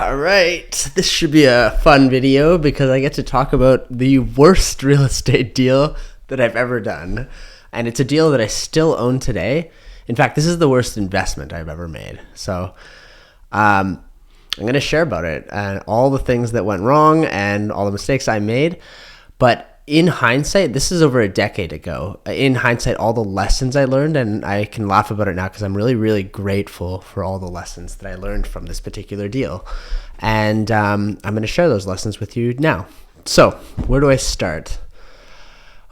All right, this should be a fun video because I get to talk about the worst real estate deal that I've ever done. And it's a deal that I still own today. In fact, this is the worst investment I've ever made. So I'm going to share about it and all the things that went wrong and all the mistakes I made. But in hindsight, this is over a decade ago. In hindsight, all the lessons I learned, and I can laugh about it now because I'm really, really grateful for all the lessons that I learned from this particular deal. And I'm going to share those lessons with you now. So where do I start?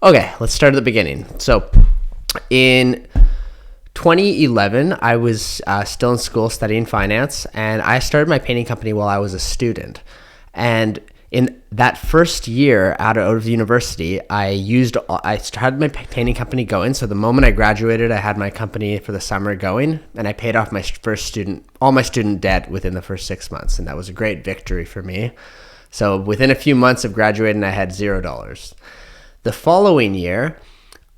Okay, let's start at the beginning. So in 2011, I was still in school studying finance, and I started my painting company while I was a student. And in that first year out of university, I started my painting company going. So the moment I graduated, I had my company for the summer going, and I paid off all my student debt within the first 6 months. And that was a great victory for me. So within a few months of graduating, I had $0. The following year,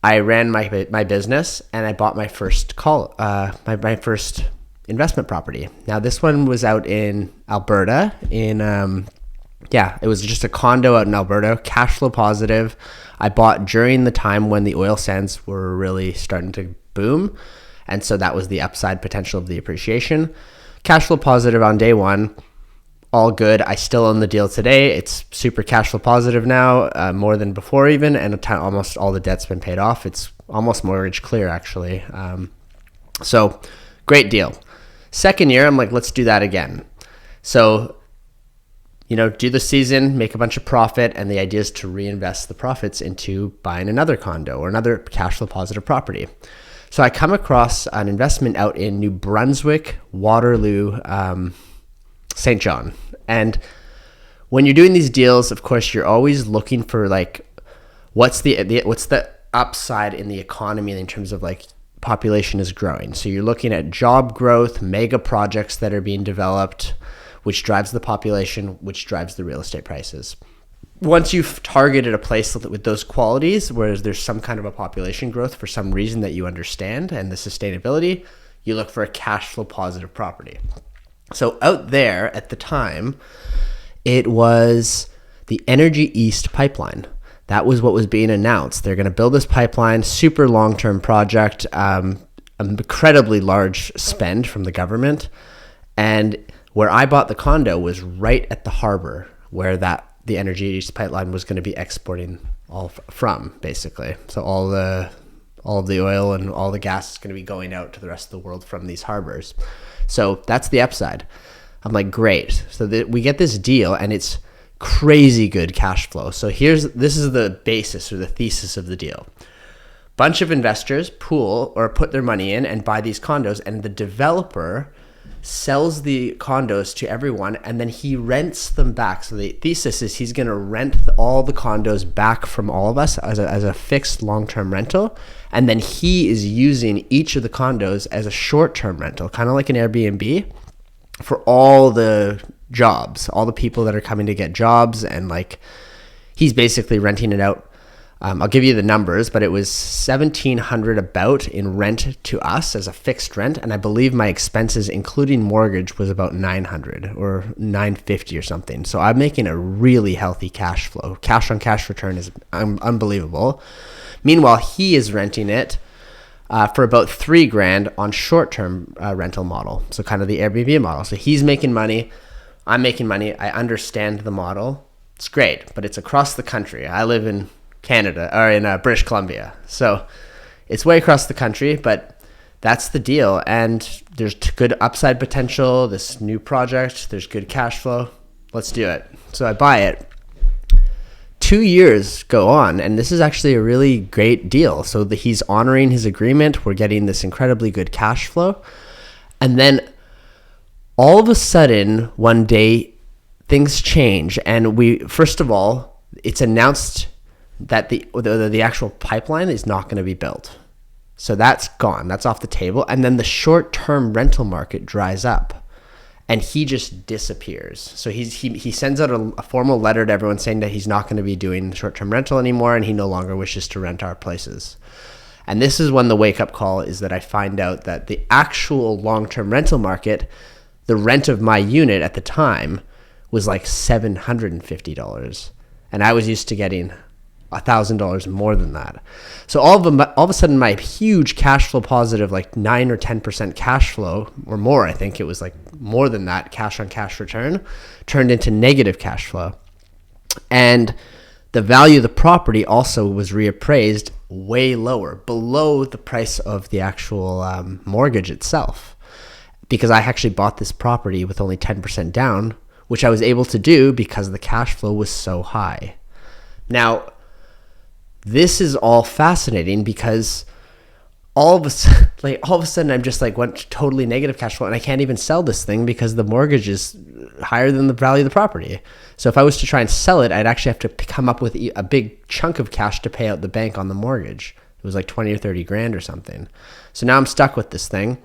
I ran my business, and I bought my first my first investment property. Now this one was out in Alberta it was just a condo out in Alberta, cash flow positive. I bought during the time when the oil sands were really starting to boom. And so that was the upside potential of the appreciation. Cash flow positive on day one, all good. I still own the deal today. It's super cash flow positive now, more than before even, and almost all the debt's been paid off. It's almost mortgage clear actually. So great deal. Second year, I'm like, let's do that again. So do the season, make a bunch of profit, and the idea is to reinvest the profits into buying another condo or another cash flow positive property. So I come across an investment out in New Brunswick, Waterloo, St. John. And when you're doing these deals, of course, you're always looking for what's the upside in the economy in terms of population is growing. So you're looking at job growth, mega projects that are being developed, which drives the population, which drives the real estate prices. Once you've targeted a place with those qualities, where there's some kind of a population growth for some reason that you understand and the sustainability, you look for a cash flow positive property. So out there at the time, it was the Energy East pipeline. That was what was being announced. They're going to build this pipeline, super long-term project, incredibly large spend from the government. And where I bought the condo was right at the harbor where the Energy East pipeline was going to be exporting all from, basically. So all of the oil and all the gas is going to be going out to the rest of the world from these harbors. So that's the upside. I'm like, great. So we get this deal, and it's crazy good cash flow. So this is the basis or the thesis of the deal. Bunch of investors pool or put their money in and buy these condos, and the developer sells the condos to everyone, and then he rents them back. So the thesis is he's going to rent all the condos back from all of us as a fixed long-term rental, and then he is using each of the condos as a short-term rental, kind of like an Airbnb, for all the jobs, all the people that are coming to get jobs, and he's basically renting it out. I'll give you the numbers, but it was $1,700 about in rent to us as a fixed rent, and I believe my expenses, including mortgage, was about $900 or $950 or something. So I'm making a really healthy cash flow. Cash on cash return is unbelievable. Meanwhile, he is renting it for about $3,000 on short-term rental model, so kind of the Airbnb model. So he's making money, I'm making money. I understand the model. It's great, but it's across the country. I live in Canada, or in British Columbia. So it's way across the country, but that's the deal. And there's good upside potential, this new project, there's good cash flow. Let's do it. So I buy it. 2 years go on, and this is actually a really great deal. So he's honoring his agreement. We're getting this incredibly good cash flow. And then all of a sudden, one day, things change. And first of all, it's announced that the actual pipeline is not going to be built. So that's gone. That's off the table. And then the short-term rental market dries up, and he just disappears. So he sends out a formal letter to everyone saying that he's not going to be doing short-term rental anymore, and he no longer wishes to rent our places. And this is when the wake-up call is that I find out that the actual long-term rental market, the rent of my unit at the time was like $750. And I was used to getting $1,000 more than that. So all of a sudden, my huge cash flow positive, like 9 or 10% cash flow or more, I think it was like more than that cash on cash return, turned into negative cash flow. And the value of the property also was reappraised way lower, below the price of the actual mortgage itself, because I actually bought this property with only 10% down, which I was able to do because the cash flow was so high. Now, this is all fascinating because all of a sudden I'm just like went totally negative cash flow, and I can't even sell this thing because the mortgage is higher than the value of the property. So if I was to try and sell it, I'd actually have to come up with a big chunk of cash to pay out the bank on the mortgage. It was like 20 or 30 grand or something. So now I'm stuck with this thing.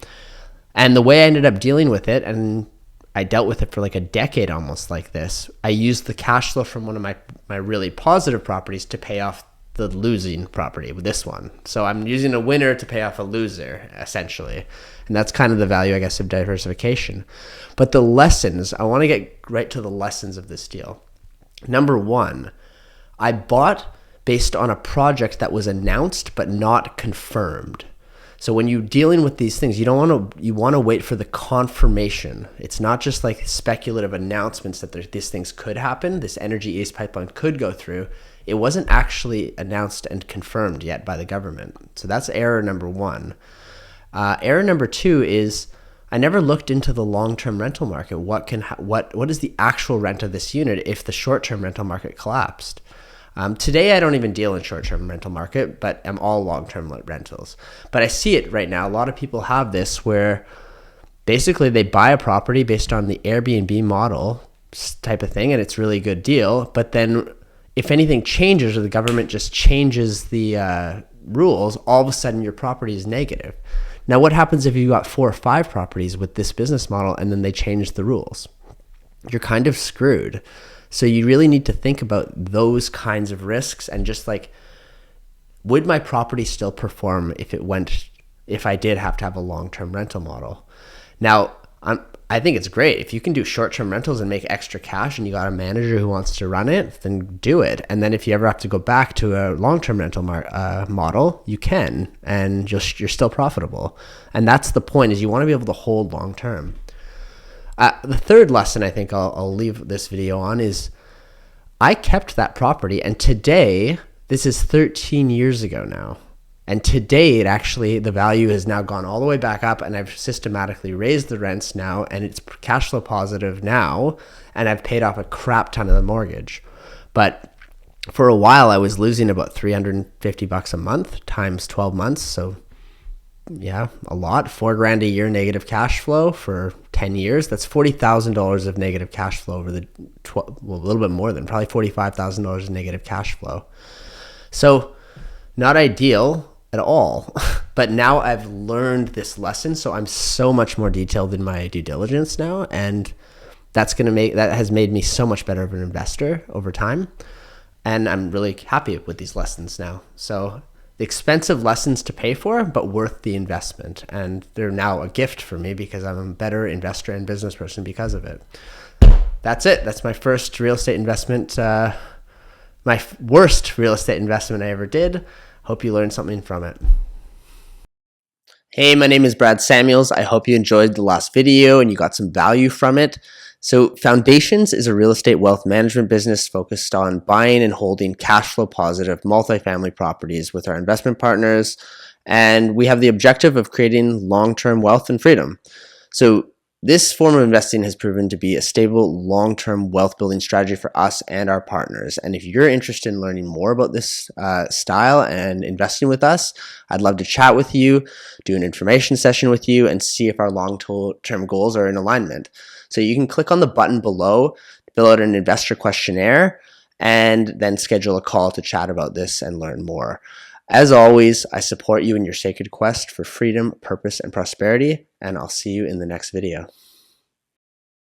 And the way I ended up dealing with it, and I dealt with it for like a decade almost like this, I used the cash flow from one of my really positive properties to pay off the losing property with this one. So I'm using a winner to pay off a loser, essentially. And that's kind of the value, I guess, of diversification. But the lessons, I want to get right to the lessons of this deal. Number one, I bought based on a project that was announced but not confirmed. So when you're dealing with these things, you want to wait for the confirmation. It's not just like speculative announcements that these things could happen. This energy east pipeline could go through. It wasn't actually announced and confirmed yet by the government. So that's error number one. Error number two is I never looked into the long-term rental market. What is the actual rent of this unit if the short-term rental market collapsed? Today, I don't even deal in short-term rental market, but I'm all long-term rentals. But I see it right now. A lot of people have this where basically they buy a property based on the Airbnb model type of thing, and it's really a good deal. But then if anything changes or the government just changes the rules, all of a sudden your property is negative. Now, what happens if you got 4 or 5 properties with this business model and then they change the rules? You're kind of screwed. So you really need to think about those kinds of risks and just like, would my property still perform if I did have to have a long-term rental model? Now, I think it's great. If you can do short-term rentals and make extra cash and you got a manager who wants to run it, then do it. And then if you ever have to go back to a long-term rental model, you can, and you're still profitable. And that's the point, is you want to be able to hold long-term. The third lesson I think I'll leave this video on is I kept that property, and today, this is 13 years ago now, and today the value has now gone all the way back up, and I've systematically raised the rents now, and it's cash flow positive now, and I've paid off a crap ton of the mortgage. But for a while, I was losing about $350 a month times 12 months, so yeah, a lot. $4,000 a year negative cash flow for 10 years. That's $40,000 of negative cash flow over the a little bit more than probably $45,000 of negative cash flow. So not ideal at all. But now I've learned this lesson, so I'm so much more detailed in my due diligence now, and that has made me so much better of an investor over time. And I'm really happy with these lessons now. So the expensive lessons to pay for, but worth the investment. And they're now a gift for me because I'm a better investor and business person because of it. That's it. That's my first real estate investment, my worst real estate investment I ever did. Hope you learned something from it. Hey, my name is Brad Samuels. I hope you enjoyed the last video and you got some value from it. So Foundations is a real estate wealth management business focused on buying and holding cash flow positive multifamily properties with our investment partners. And we have the objective of creating long-term wealth and freedom. So this form of investing has proven to be a stable, long-term wealth building strategy for us and our partners. And if you're interested in learning more about this style and investing with us, I'd love to chat with you, do an information session with you, and see if our long-term goals are in alignment. So you can click on the button below, fill out an investor questionnaire, and then schedule a call to chat about this and learn more. As always, I support you in your sacred quest for freedom, purpose, and prosperity, and I'll see you in the next video.